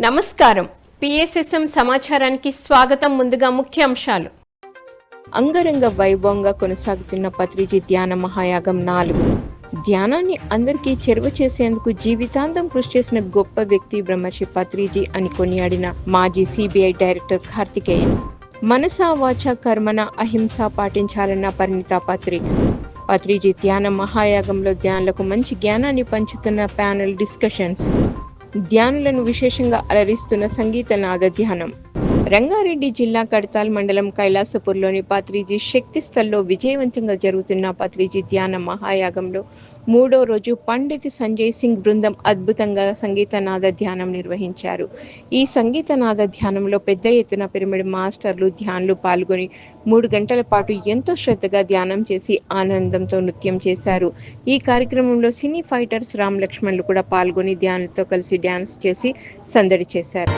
నమస్కారం. పిఎస్ఎస్ఎం సమాచారానికి స్వాగతం. ముందుగా ముఖ్యాంశాలు. అంగరంగ వైభవంగా కొనసాగుతున్న పత్రిజీ ధ్యాన మహాయాగం 4. ధ్యానాన్ని అందరికీ చేరువ చేసేందుకు జీవితాంతం కృషి చేసిన గొప్ప వ్యక్తి బ్రహ్మర్షి పత్రిజీ అని కొనియాడిన మాజీ సిబిఐ డైరెక్టర్ కార్తికేయన్. మనసా వాచ కర్మణ అహింస పాటించాలన్న పరిణిత పత్రిజీ ధ్యాన మహాయాగంలో ధ్యానులకు మంచి జ్ఞానాన్ని పంచుతున్న ప్యానెల్ డిస్కషన్స్. ధ్యానులను విశేషంగా అలరిస్తున్న సంగీతనాద ధ్యానం. రంగారెడ్డి జిల్లా కడతాల్ మండలం కైలాసపూర్లోని పత్రిజీ శక్తి స్థల్లో విజయవంతంగా జరుగుతున్న పత్రిజీ ధ్యాన మహాయాగంలో 3వ రోజు పండిత్ సంజయ్ సింగ్ బృందం అద్భుతంగా సంగీతనాద ధ్యానం నిర్వహించారు. ఈ సంగీతనాద ధ్యానంలో పెద్ద ఎత్తున పిరమిడ్ మాస్టర్లు ధ్యానులు పాల్గొని 3 గంటల పాటు ఎంతో శ్రద్ధగా ధ్యానం చేసి ఆనందంతో నృత్యం చేశారు. ఈ కార్యక్రమంలో సినీ ఫైటర్స్ రామ్ లక్ష్మణ్లు కూడా పాల్గొని ధ్యానులతో కలిసి డ్యాన్స్ చేసి సందడి చేశారు.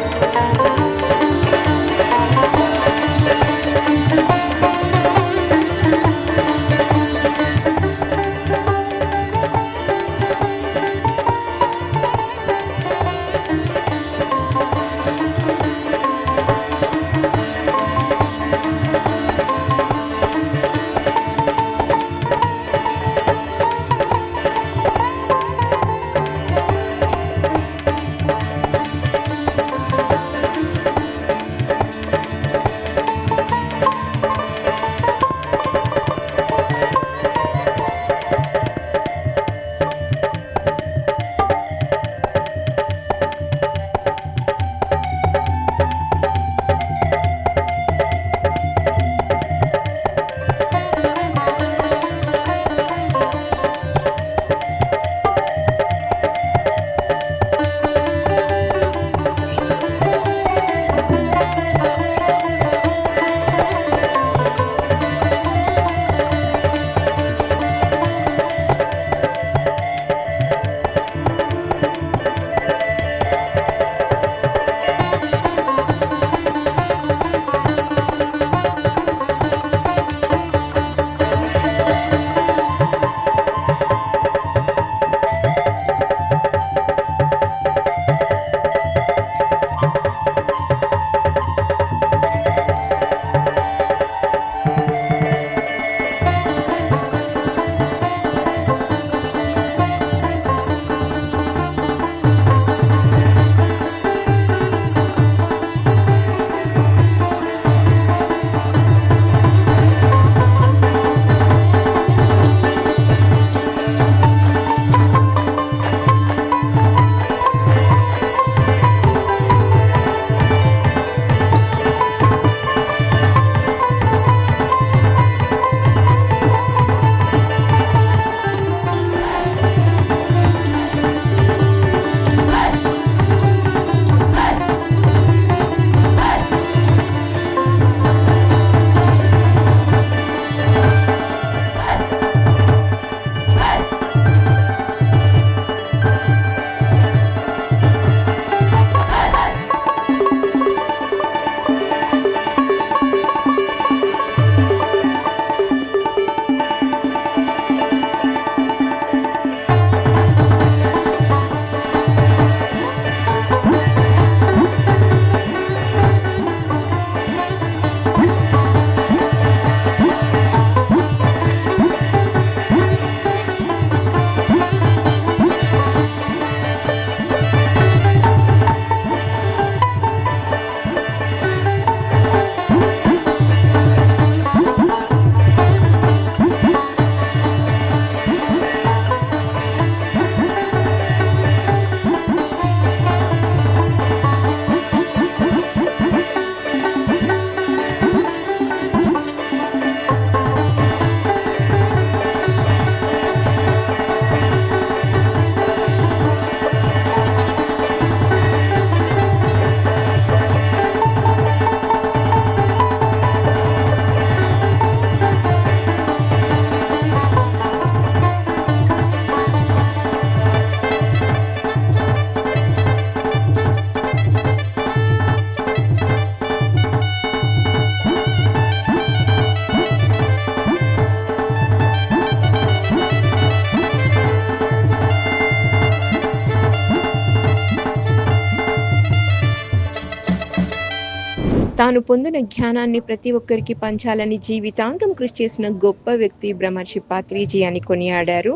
తాను పొందిన జ్ఞానాన్ని ప్రతి ఒక్కరికి పంచాలని జీవితాంతం కృషి చేసిన గొప్ప వ్యక్తి బ్రహ్మర్షి పత్రిజీ అని కొనియాడారు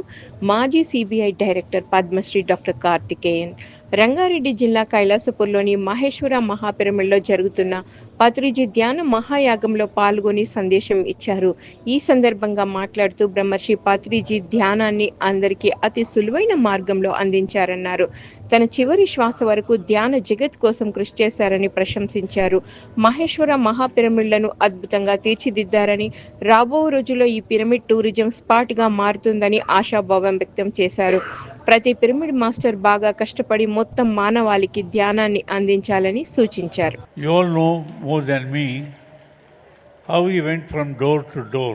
మాజీ CBI director Padmashri doctor Karthikeyan. Rangareddy జిల్లా కైలాసపూర్లోని మహేశ్వర మహాపిరమిడ్లో జరుగుతున్న పత్రిజీ ధ్యాన మహాయాగంలో పాల్గొని సందేశం ఇచ్చారు. ఈ సందర్భంగా మాట్లాడుతూ బ్రహ్మర్షి పత్రిజీ ధ్యానాన్ని అందరికీ అతి సులువైన మార్గంలో అందించారన్నారు. తన చివరి శ్వాస వరకు ధ్యాన జగత్ కోసం కృషి చేశారని ప్రశంసించారు. మహేశ్వర మహాపిరమిడ్లను అద్భుతంగా తీర్చిదిద్దారని, రాబో రోజుల్లో ఈ పిరమిడ్ టూరిజం స్పాట్గా మారుతుందని ఆశాభావం వ్యక్తం చేశారు. ప్రతి పిరమిడ్ మాస్టర్ బాగా కష్టపడి మొత్తం మానవాళికి ధ్యానాన్ని అందించాలని సూచించారు. You all know more than me how he went from door to door,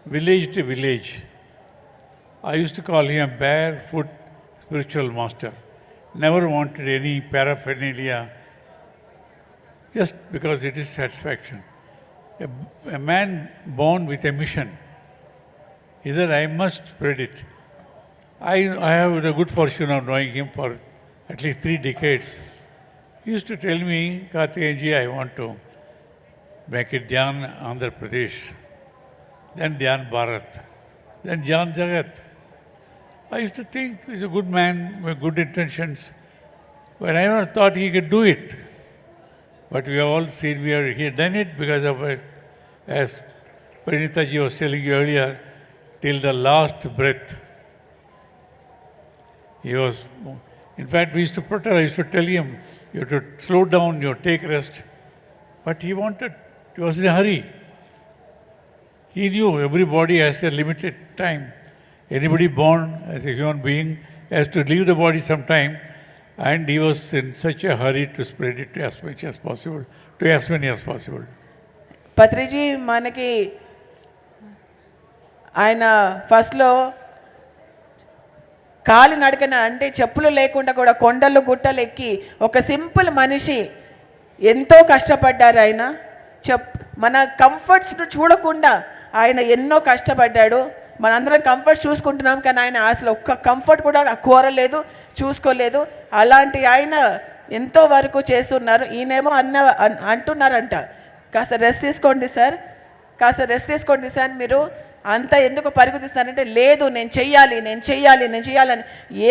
village to village. I used to call him a barefoot spiritual master. Never wanted any paraphernalia just because it is satisfaction. A man born with a mission. He said, I must spread it. I have the good fortune of knowing him for at least 3 decades. He used to tell me, Kartikeyanji, I want to make it Dhyan Andhra Pradesh, then Dhyan Bharat, then Dhyan Jagat. I used to think he's a good man with good intentions, but I never thought he could do it. But we have all seen, he had done it because of it, as Parinita ji was telling you earlier, till the last breath. He was, in fact, we used to protest. I used to tell him, you have to slow down, you have to take rest. But he was in a hurry. He knew every body has a limited time. Anybody born as a human being has to leave the body sometime, and he was in such a hurry to spread it as much as possible, to as many as possible. Patriji మనకి ఆయన ఫస్ట్లో కాలి నడకన అంటే చెప్పులు లేకుండా కూడా కొండలు గుట్టలు ఎక్కి ఒక సింపుల్ మనిషి ఎంతో కష్టపడ్డారు. ఆయన మన కంఫర్ట్స్ చూడకుండా ఆయన ఎన్నో కష్టపడ్డాడు. మనందరం కంఫర్ట్స్ చూసుకుంటున్నాం, కానీ ఆయన అసలు ఒక్క కంఫర్ట్ కూడా కోరలేదు, చూసుకోలేదు. అలాంటి ఆయన ఎంతో వరకు చేస్తున్నారు. ఈయనేమో అంటున్నారంట, కాస్త రెస్ట్ తీసుకోండి సార్, కాస్త రెస్ట్ తీసుకోండి సార్, మీరు అంతా ఎందుకు పరుగుతిస్తారంటే, లేదు నేను చెయ్యాలని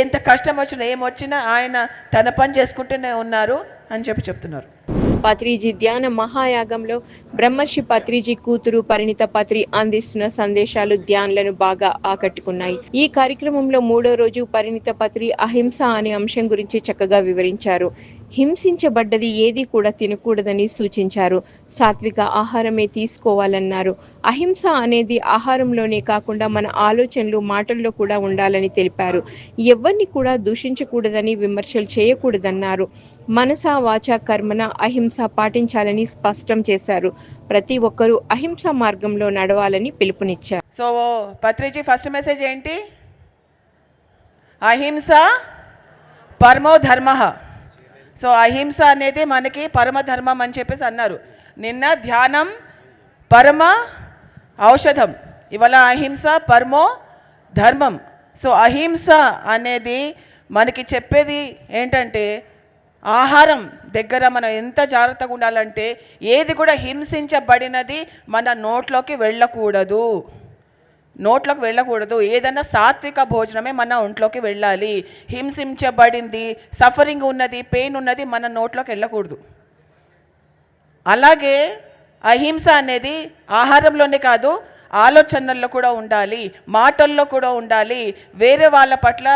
ఎంత కష్టం వచ్చినా ఏమొచ్చినా ఆయన తన పని చేసుకుంటూనే ఉన్నారు అని చెప్తున్నారు. పత్రిజీ ధ్యాన మహాయాగంలో బ్రహ్మర్షి పత్రిజీ కూతురు పరిణిత పత్రి అందిస్తున్న సందేశాలు ధ్యానులను బాగా ఆకట్టుకున్నాయి. ఈ కార్యక్రమంలో 3వ రోజు పరిణిత పత్రి అహింస అనే అంశం గురించి చక్కగా వివరించారు. హింసించబడ్డది ఏది కూడా తినకూడదని సూచించారు. సాత్విక ఆహారమే తీసుకోవాలన్నారు. అహింస అనేది ఆహారంలోనే కాకుండా మన ఆలోచనలు, మాటల్లో కూడా ఉండాలని తెలిపారు. ఎవరిని కూడా దూషించకూడదని, విమర్శలు చేయకూడదన్నారు. మనస వాచ కర్మన అహింస పాటించాలని స్పష్టం చేశారు. ప్రతి ఒక్కరూ అహింస మార్గంలో నడవాలని పిలుపునిచ్చారు. సో పత్రిజీ ఫస్ట్ మెసేజ్ ఏంటి? అహింస పరమో ధర్మ. సో అహింస అనేది మనకి పరమధర్మం అని చెప్పేసి అన్నారు. నిన్న ధ్యానం పరమ ఔషధం, ఇవాళ అహింస పరమో ధర్మం. సో అహింస అనేది మనకి చెప్పేది ఏంటంటే, ఆహారం దగ్గర మనం ఎంత జాగ్రత్తగా ఉండాలంటే, ఏది కూడా హింసించబడినది మన నోట్లోకి వెళ్ళకూడదు. ఏదైనా సాత్విక భోజనమే మన ఒంట్లోకి వెళ్ళాలి. హింసించబడింది, సఫరింగ్ ఉన్నది, పెయిన్ ఉన్నది మన నోట్లోకి వెళ్ళకూడదు. అలాగే అహింస అనేది ఆహారంలోనే కాదు, ఆలోచనల్లో కూడా ఉండాలి, మాటల్లో కూడా ఉండాలి. వేరే వాళ్ళ పట్ల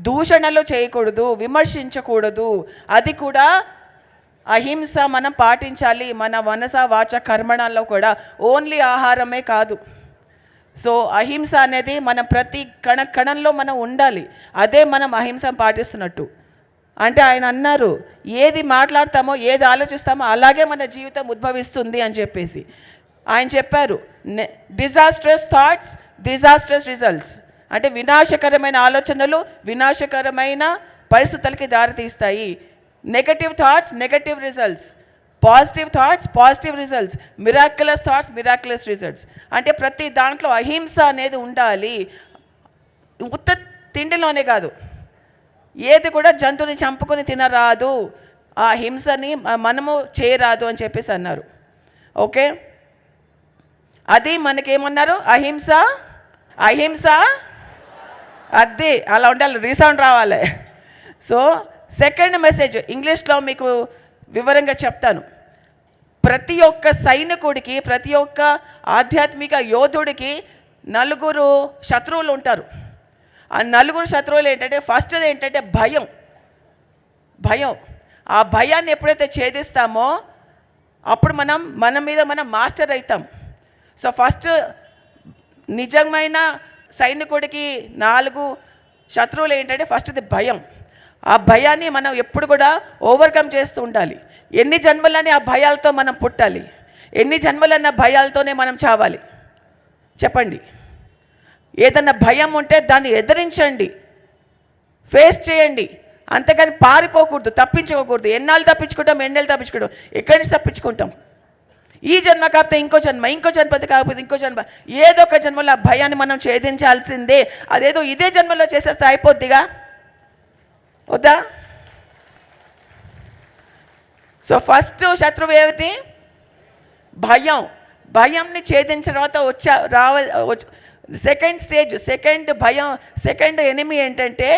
దూషణలు చేయకూడదు, విమర్శించకూడదు. అది కూడా అహింస మనం పాటించాలి. మన మనస వాచ కర్మణాల్లో కూడా ఓన్లీ ఆహారమే కాదు. సో అహింస అనేది మనం ప్రతి కణంలో మనం ఉండాలి. అదే మనం అహింస పాటిస్తున్నట్టు. అంటే ఆయన అన్నారు, ఏది మాట్లాడతామో, ఏది ఆలోచిస్తామో అలాగే మన జీవితం ఉద్భవిస్తుంది అని చెప్పేసి ఆయన చెప్పారు. Disastrous thoughts, disastrous results. అంటే వినాశకరమైన ఆలోచనలు వినాశకరమైన పరిస్థితులకి దారితీస్తాయి. Negative thoughts, negative results. Positive thoughts, positive results. Miraculous thoughts, miraculous results. అంటే ప్రతి దాంట్లో అహింస అనేది ఉండాలి. ఉత్త తిండిలోనే కాదు, ఏది కూడా జంతువుని చంపుకొని తినరాదు. ఆ హింసని మనము చేయరాదు అని చెప్పేసి అన్నారు. ఓకే, అది మనకేమన్నారు, అహింస అహింస, అది అలా ఉండాలి, రీసౌండ్ రావాలి. సో సెకండ్ మెసేజ్ ఇంగ్లీష్లో మీకు వివరంగా చెప్తాను. ప్రతి ఒక్క సైనికుడికి, ప్రతి ఒక్క ఆధ్యాత్మిక యోధుడికి 4 శత్రువులు ఉంటారు. ఆ 4 శత్రువులు ఏంటంటే, ఫస్ట్ ఏంటంటే భయం. భయం, ఆ భయాన్ని ఎప్పుడైతే ఛేదిస్తామో అప్పుడు మన మీద మనం మాస్టర్ అవుతాం. సో ఫస్ట్ నిజమైన సైనికుడికి 4 శత్రువులు ఏంటంటే, ఫస్ట్ది భయం. ఆ భయాన్ని మనం ఎప్పుడు కూడా ఓవర్కమ్ చేస్తూ ఉండాలి. ఎన్ని జన్మలని ఆ భయాలతో మనం పుట్టాలి, ఎన్ని జన్మలన్న భయాలతోనే మనం చావాలి? చెప్పండి. ఏదన్నా భయం ఉంటే దాన్ని ఎదిరించండి, ఫేస్ చేయండి, అంతేగాని పారిపోకూడదు, తప్పించుకోకూడదు. ఎన్నాళ్ళు తప్పించుకుంటాం, ఎక్కడి నుంచి తప్పించుకుంటాం? ఈ జన్మ కాకపోతే ఇంకో జన్మ, ఇంకో జన్మది కాకపోతే ఇంకో జన్మ, ఏదో ఒక జన్మలో ఆ భయాన్ని మనం ఛేదించాల్సిందే. అదేదో ఇదే జన్మలో చేసేస్తే అయిపోద్దిగా, వద్దా? సో ఫస్ట్ శత్రువు ఏమిటి? భయం. భయంని ఛేదించిన తర్వాత సెకండ్ స్టేజ్, సెకండ్ ఎనిమీ ఏంటంటే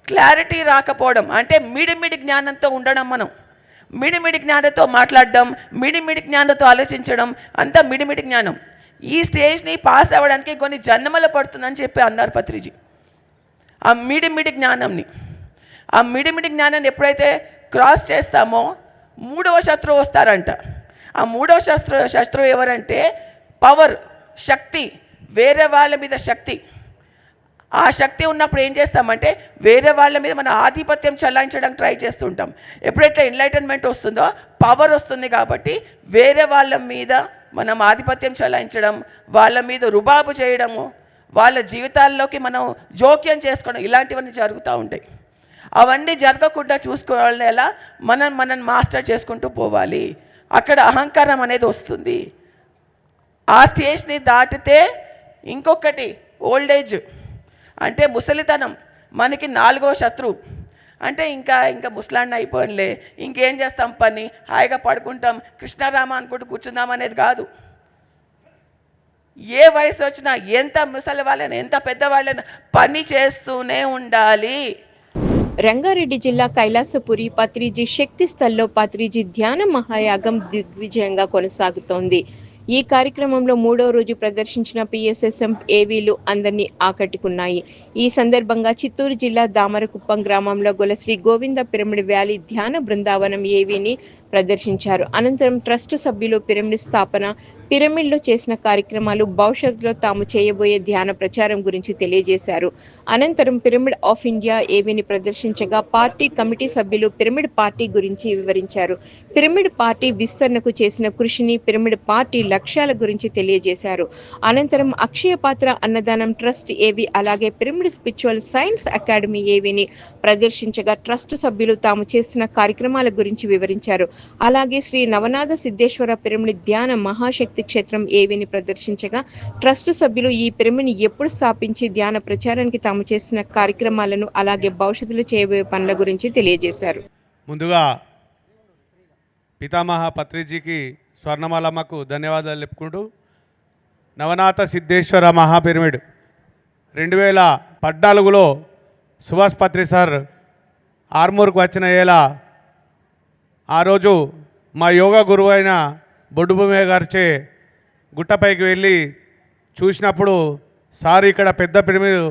క్లారిటీ రాకపోవడం. అంటే మిడిమిడి జ్ఞానంతో ఉండడం, మనం మిడిమిడి జ్ఞానంతో మాట్లాడడం, మిడిమిడి జ్ఞానంతో ఆలోచించడం, అంతా మిడిమిడి జ్ఞానం. ఈ స్టేజ్ని పాస్ అవ్వడానికి కొన్ని జన్మలు పడుతుందని చెప్పి అన్నారు పత్రిజీ. ఆ మిడిమిడి జ్ఞానాన్ని ఎప్పుడైతే క్రాస్ చేస్తామో 3వ శత్రువు వస్తారంట. ఆ 3వ శత్రువు ఎవరంటే పవర్, శక్తి, వేరే వాళ్ళ మీద శక్తి. ఆ శక్తి ఉన్నప్పుడు ఏం చేస్తామంటే వేరే వాళ్ళ మీద మన ఆధిపత్యం చెలాయించడానికి ట్రై చేస్తుంటాం. ఎప్పుడైతే ఎన్లైటన్మెంట్ వస్తుందో పవర్ వస్తుంది కాబట్టి వేరే వాళ్ళ మీద మనం ఆధిపత్యం చెలాయించడం, వాళ్ళ మీద రుబాబు చేయడము, వాళ్ళ జీవితాల్లోకి మనం జోక్యం చేసుకోవడం, ఇలాంటివన్నీ జరుగుతూ ఉంటాయి. అవన్నీ జరగకుండా చూసుకోవాలని ఎలా మనం మాస్టర్ చేసుకుంటూ పోవాలి. అక్కడ అహంకారం అనేది వస్తుంది. ఆ స్టేజ్ని దాటితే ఇంకొకటి ఓల్డ్ ఏజ్, అంటే ముసలితనం మనకి 4వ శత్రువు. అంటే ఇంకా ముసలాన్ని అయిపోయినలే, ఇంకేం చేస్తాం, పని హాయిగా పడుకుంటాం, కృష్ణారామ అనుకుంటూ కూర్చుందాం అనేది కాదు. ఏ వయసు వచ్చినా, ఎంత ముసలి వాళ్ళైనా, ఎంత పెద్దవాళ్ళైనా పని చేస్తూనే ఉండాలి. రంగారెడ్డి జిల్లా కైలాసపురి పత్రిజీ శక్తి స్థల్లో పత్రిజీ ధ్యాన మహాయాగం దిగ్విజయంగా కొనసాగుతోంది. ఈ కార్యక్రమంలో 3వ రోజు ప్రదర్శించిన పిఎస్ఎస్ఎం ఏవీలు అందరినీ ఆకట్టుకున్నాయి. ఈ సందర్భంగా చిత్తూరు జిల్లా దామరకుప్పం గ్రామంలో గల శ్రీ గోవింద పిరమిడ్ వ్యాలీ ధ్యాన బృందావనం ఏవీని ప్రదర్శించారు. అనంతరం ట్రస్ట్ సభ్యులు పిరమిడ్ స్థాపన, పిరమిడ్లో చేసిన కార్యక్రమాలు, భవిష్యత్తులో తాము చేయబోయే ధ్యాన ప్రచారం గురించి తెలియజేశారు. అనంతరం పిరమిడ్ ఆఫ్ ఇండియా ఏవీని ప్రదర్శించగా పార్టీ కమిటీ సభ్యులు పిరమిడ్ పార్టీ గురించి వివరించారు. పిరమిడ్ పార్టీ విస్తరణకు చేసిన కృషిని, పిరమిడ్ పార్టీ లక్ష్యాల గురించి తెలియజేశారు. అనంతరం అక్షయ పాత్ర అన్నదానం ట్రస్ట్ ఏవి, అలాగే పిరమిడ్ స్పిరిచువల్ సైన్స్ అకాడమీ ఏవిని ప్రదర్శించగా ట్రస్ట్ సభ్యులు తాము చేసిన కార్యక్రమాల గురించి వివరించారు. అలాగే శ్రీ నవనాథ సిద్ధేశ్వర పిరమిడ్ ధ్యాన మహాశక్తి క్షేత్రం ఏవిని ప్రదర్శించగా ట్రస్ట్ సభ్యులు ఈ పిరమిడ్ని ఎప్పుడు స్థాపించి ధ్యాన ప్రచారానికి తాము చేసిన కార్యక్రమాలను, అలాగే భవిష్యత్తులో చేయబోయే పనుల గురించి తెలియజేశారు. ముందుగా పితామహ పత్రిజీకి, స్వర్ణమాలమ్మకు ధన్యవాదాలు చెప్పుకుంటూ, నవనాథ సిద్ధేశ్వర మహాపిరమిడ్ 2014లో సుభాష్ పత్రి సార్ ఆర్మూర్కు వచ్చిన ఏలా ఆ రోజు మా యోగా గురువు అయిన బొడ్డుభూమి గారిచే గుట్టపైకి వెళ్ళి చూసినప్పుడు, సార్ ఇక్కడ పెద్ద పిరమిడ్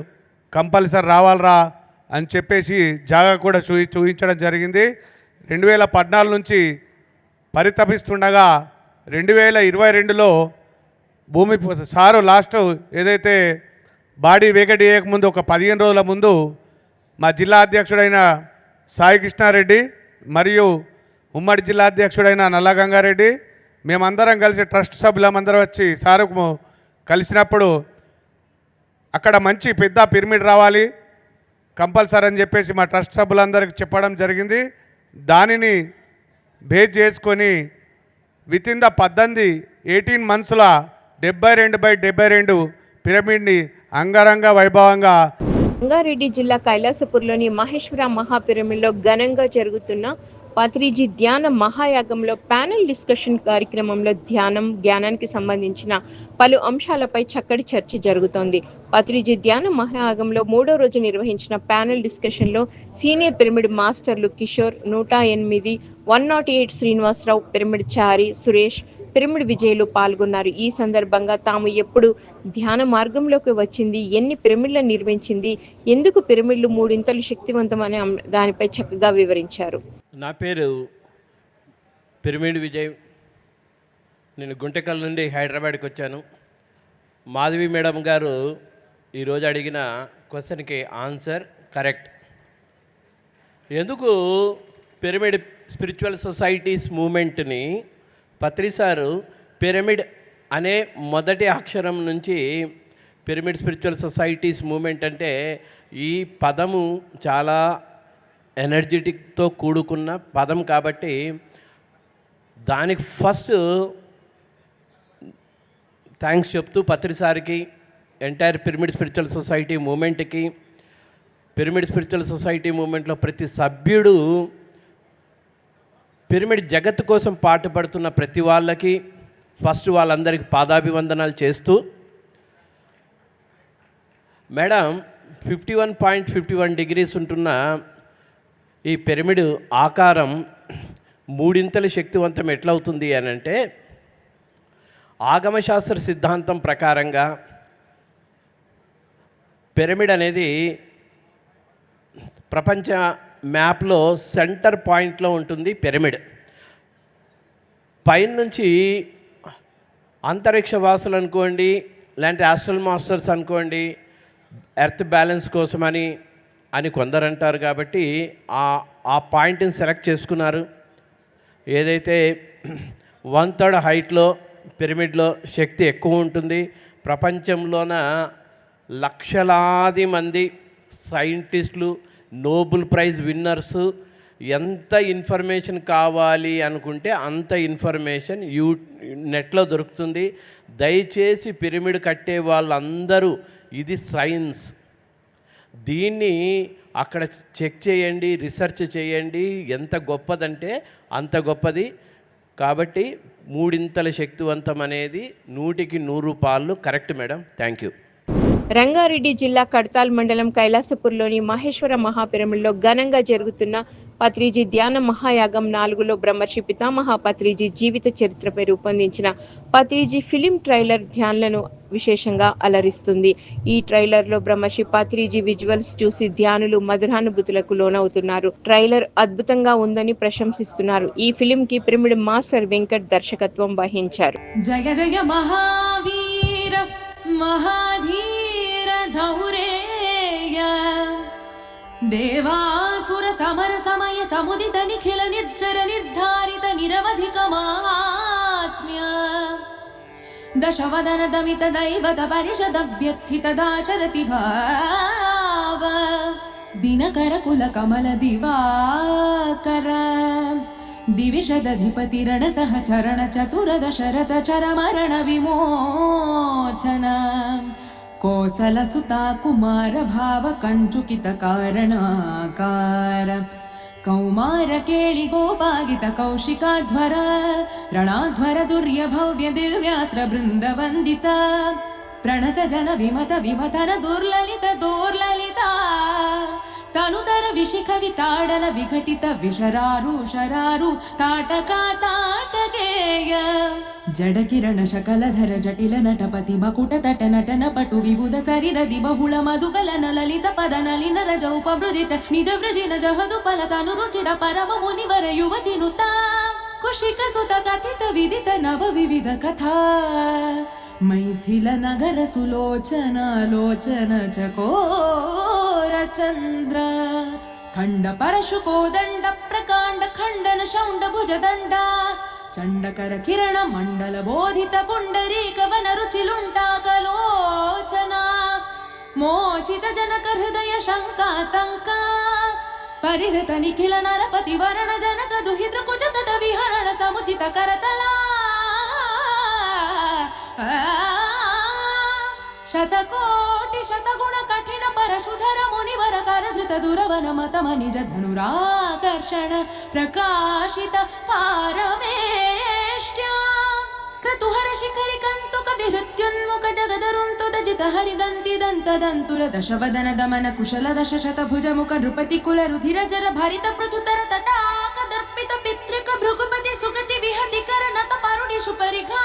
కంపల్సరీ రావాలరా అని చెప్పేసి జాగా కూడా చూపించడం జరిగింది. 2014 నుంచి పరితపిస్తుండగా 2022లో భూమి సారు లాస్ట్ ఏదైతే బాడీ వేకెట్ చేయకముందు ఒక 15 రోజుల ముందు మా జిల్లా అధ్యక్షుడైన సాయి కృష్ణారెడ్డి మరియు ఉమ్మడి జిల్లా అధ్యక్షుడైన నల్లగంగారెడ్డి మేమందరం కలిసి ట్రస్ట్ సభ్యులమందరం వచ్చి సారుకు కలిసినప్పుడు అక్కడ మంచి పెద్ద పిరమిడ్ రావాలి కంపల్సరీ అని చెప్పేసి మా ట్రస్ట్ సభ్యులందరికీ చెప్పడం జరిగింది. దానిని బేస్ చేసుకొని వితిన్ ద 18 మంత్స్ల 72/72 పిరమిడ్ని అంగరంగ వైభవంగా రంగారెడ్డి జిల్లా కైలాసపూర్లోని మహేశ్వర మహాపిరమిడ్లో ఘనంగా జరుగుతున్న పత్రిజీ ధ్యాన మహాయాగంలో ప్యానెల్ డిస్కషన్ కార్యక్రమంలో జ్ఞానానికి సంబంధించిన పలు అంశాలపై చక్కటి చర్చ జరుగుతోంది. పత్రిజీ ధ్యాన మహాయాగంలో 3వ రోజు నిర్వహించిన ప్యానెల్ డిస్కషన్లో సీనియర్ పిరమిడ్ మాస్టర్లు కిషోర్, 108, 108 శ్రీనివాసరావు, పిరమిడ్ చారి, సురేష్, పిరమిడ్ విజయులు పాల్గొన్నారు. ఈ సందర్భంగా తాము ఎప్పుడు ధ్యాన మార్గంలోకి వచ్చింది, ఎన్ని పిరమిడ్లను నిర్మించింది, ఎందుకు పిరమిడ్లు మూడింతలు శక్తివంతమనే దానిపై చక్కగా వివరించారు. నా పేరు పిరమిడ్ విజయ్. నేను గుంటకల్ నుండి హైదరాబాద్కి వచ్చాను. మాధవి మేడం గారు ఈరోజు అడిగిన క్వశ్చన్కి ఆన్సర్ కరెక్ట్. ఎందుకు పిరమిడ్ స్పిరిచువల్ సొసైటీస్ మూమెంట్ని పత్రి సారు పిరమిడ్ అనే మొదటి అక్షరం నుంచి పిరమిడ్ స్పిరిచువల్ సొసైటీస్ మూమెంట్ అంటే ఈ పదము చాలా ఎనర్జెటిక్తో కూడుకున్న పదం కాబట్టి దానికి ఫస్ట్ థ్యాంక్స్ చెప్తూ పత్రి సార్కి, ఎంటైర్ పిరమిడ్ స్పిరిచువల్ సొసైటీ మూమెంట్కి, పిరమిడ్ స్పిరిచువల్ సొసైటీ మూమెంట్లో ప్రతి సభ్యుడు పిరమిడ్ జగత్తు కోసం పాటుపడుతున్న ప్రతి వాళ్ళకి ఫస్ట్ వాళ్ళందరికీ పాదాభివందనాలు చేస్తూ, మేడం 51.51 డిగ్రీస్ ఉంటున్న ఈ పిరమిడ్ ఆకారం మూడింతలు శక్తివంతం ఎట్లవుతుంది అని అంటే, ఆగమశాస్త్ర సిద్ధాంతం ప్రకారంగా పిరమిడ్ అనేది ప్రపంచ మ్యాప్లో సెంటర్ పాయింట్లో ఉంటుంది. పిరమిడ్ పైన నుంచి అంతరిక్ష వాసులు అనుకోండి, లేదంటే ఆస్ట్రల్ మాస్టర్స్ అనుకోండి, ఎర్త్ బ్యాలెన్స్ కోసమని కొందరు అంటారు. కాబట్టి ఆ పాయింట్ని సెలెక్ట్ చేసుకున్నారు. ఏదైతే 1/3 హైట్లో పిరమిడ్లో శక్తి ఎక్కువ ఉంటుంది. ప్రపంచంలోన లక్షలాది మంది సైంటిస్టులు, నోబెల్ ప్రైజ్ విన్నర్సు ఎంత ఇన్ఫర్మేషన్ కావాలి అనుకుంటే అంత ఇన్ఫర్మేషన్ నెట్లో దొరుకుతుంది. దయచేసి పిరమిడ్ కట్టే వాళ్ళందరూ ఇది సైన్స్, దీన్ని అక్కడ చెక్ చేయండి, రీసెర్చ్ చేయండి. ఎంత గొప్పదంటే అంత గొప్పది. కాబట్టి మూడింతల శక్తివంతం అనేది 100కి 100 correct madam. Thank you. Rangareddy జిల్లా కడ్తాల్ మండలం కైలాసపూర్లోని మహేశ్వర మహాపిరమిడ్లో ఘనంగా జరుగుతున్న పత్రిజీ ధ్యాన మహాయాగం 4లో బ్రహ్మర్షి పితామహ పత్రిజీ జీవిత చరిత్రపై రూపొందించిన పత్రిజీ ఫిలిం ట్రైలర్ ధ్యానులను విశేషంగా అలరిస్తుంది. ఈ ట్రైలర్లో బ్రహ్మర్షి పత్రిజీ విజువల్స్ చూసి ధ్యానులు మధురానుభూతులకు లోనవుతున్నారు. ట్రైలర్ అద్భుతంగా ఉందని ప్రశంసిస్తున్నారు. ఈ ఫిలిం కి పిరమిడ్ మాస్టర్ వెంకట్ దర్శకత్వం వహించారు. జయ జయ మహావీర మహాధీర ధౌరేయ దేవాసుర సమర సమయ సముదిత నిఖిల నిర్జర నిర్ధారిత నిరవధిక మహాత్మ్య దశవదన దమిత దైవత పరిషద వ్యర్థిత దాశరథి భావ దినకర కుల కమల దివాకర दिविशदधिपति रण सहचरण चतुर्दशरथ चरमरण विमोचन कोसलसुता कुमार भाव कंचुकित कारणाकार कौमार केळि गोपागित कौशिकाध्वर रणाध्वर दुर्य भव्य दिव्यास्त्र बृंद वंदित प्रणत जन विमत विमतन दुर्ललित दोर्ललिता तनुतर विशिख विताडन विघटित विशरारु शरारु ताटका ताटकेय जड किरण शकलधर जटिल नटपति मकुट तट नटन पटु विबुध सरिदधि बहुल मधुकलन ललित पद नलिन रज उपवृदित निज वृजिन जहदु पलतनु रुचिर परम मुनिवर युवति नुता कुशिक सुत कथित विदित नव विविध कथा मैथिल नगर सुलोचन लोचन चकोर चंद्र खंड परशु कोदंड प्रकांड खंडन शौंड भुज दंड चंडकर किरण मंडल बोधित पुंडरीक वन रुचिलुंटाकलोचन मोचित जनक हृदय शंकातंका परिहृत निखिल नरपति वरण जनक दुहितृ कुच तट विहरण समुचित करतला शतकोटि शतगुण कठिन परशुधर मुनिवर ధృత దురవనమతమ నిజ ధనురాకర్షణ ప్రకాశిత పారవేష్ట్య క్రతుహర శిఖరి కంతుక విహృత్యున్ముఖ జగదరుంతుద జిత హరిదంతి దంతదంతుర దశవదన దమన కుశల దశ శతభుజ ముఖ నృపతి కుల రుధిర జర భరిత పృథుతర తటాక దర్పిత పితృక భృగుపతి సుగతి విహతి కరణత పరుడి సుపరిఘా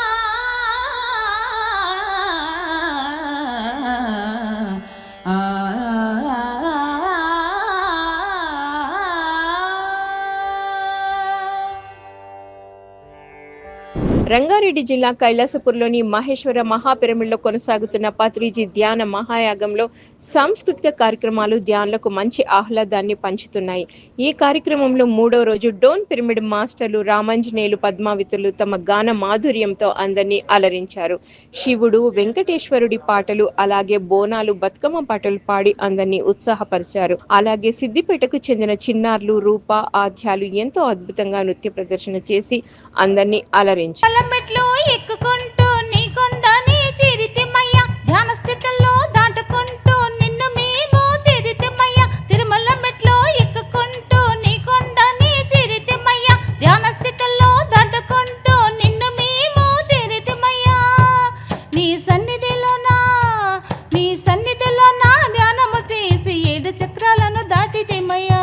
రంగారెడ్డి జిల్లా కైలాసపూర్లోని మహేశ్వర మహాపిరమిడ్లో కొనసాగుతున్న పత్రిజీ ధ్యాన మహాయాగంలో సాంస్కృతిక కార్యక్రమాలు ధ్యానులకు మంచి ఆహ్లాదాన్ని పంచుతున్నాయి. ఈ కార్యక్రమంలో 3వ రోజు డోన్ పిరమిడ్ మాస్టర్లు రామాంజనేయులు పద్మావతులు తమ గాన మాధుర్యంతో అందరినీ అలరించారు. శివుడు, వెంకటేశ్వరుడి పాటలు, అలాగే బోనాలు, బతుకమ్మ పాటలు పాడి అందరినీ ఉత్సాహపరిచారు. అలాగే సిద్దిపేటకు చెందిన చిన్నారులు, రూప, ఆద్యాలు ఎంతో అద్భుతంగా నృత్య ప్రదర్శన చేసి అందరినీ అలరించారు. మెట్లు ఎక్కుకుంటూ నీ కొండని చేరితిమయ్య ధ్యాన స్థితిలో దాటుకుంటూ నిన్ను మేము చేరితిమయ్య తిరుమల మెట్లు ఎక్కుకుంటూ నీ కొండని చేరితిమయ్య ధ్యాన స్థితిలో దాటుకుంటూ నిన్ను మేము చేరితిమయ్య నీ సన్నిధిలోనా ధ్యానము చేసి 7 చక్రాలను దాటితిమయ్యా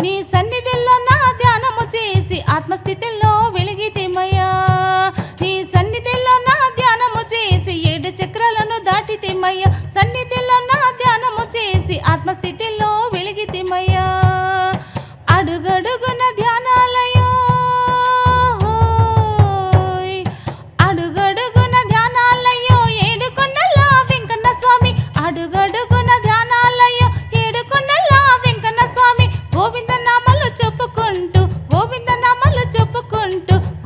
నీ సన్నిధిలోనా ధ్యానము చేసి ఆత్మస్థితిలో వెలిగితిమయ్యా నీ సన్నిధిలో నా ధ్యానము చేసి 7 చక్రాలను దాటితిమయ్యా సన్నిధిలో నా ధ్యానము చేసి ఆత్మస్థితిలో వెలిగితిమయ్యా అడుగడుగున ధ్యానాలయో అడుగడుగున ధ్యానాలయో 7 కొండల వెంకన్న స్వామి అడుగడుగున ధ్యానాలయో 7 కొండల వెంకన్న స్వామి గోవింద నామాలు చెప్పుకుంటూ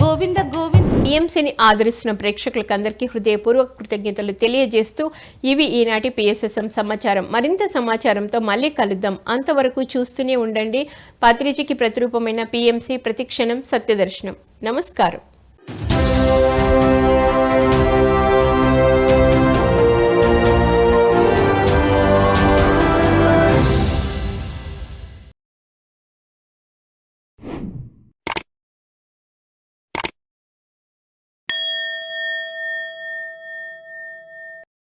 గోవింద గోవింద టీఎంసీని ఆదరిస్తున్న ప్రేక్షకులకు అందరికీ హృదయపూర్వక కృతజ్ఞతలు తెలియజేస్తూ ఇవి ఈనాటి పిఎస్ఎస్ఎం సమాచారం. మరింత సమాచారంతో మళ్ళీ కలుద్దాం. అంతవరకు చూస్తూనే ఉండండి. పత్రిజీకి ప్రతిరూపమైన పిఎంసీ ప్రతిక్షణం సత్యదర్శనం. నమస్కారం.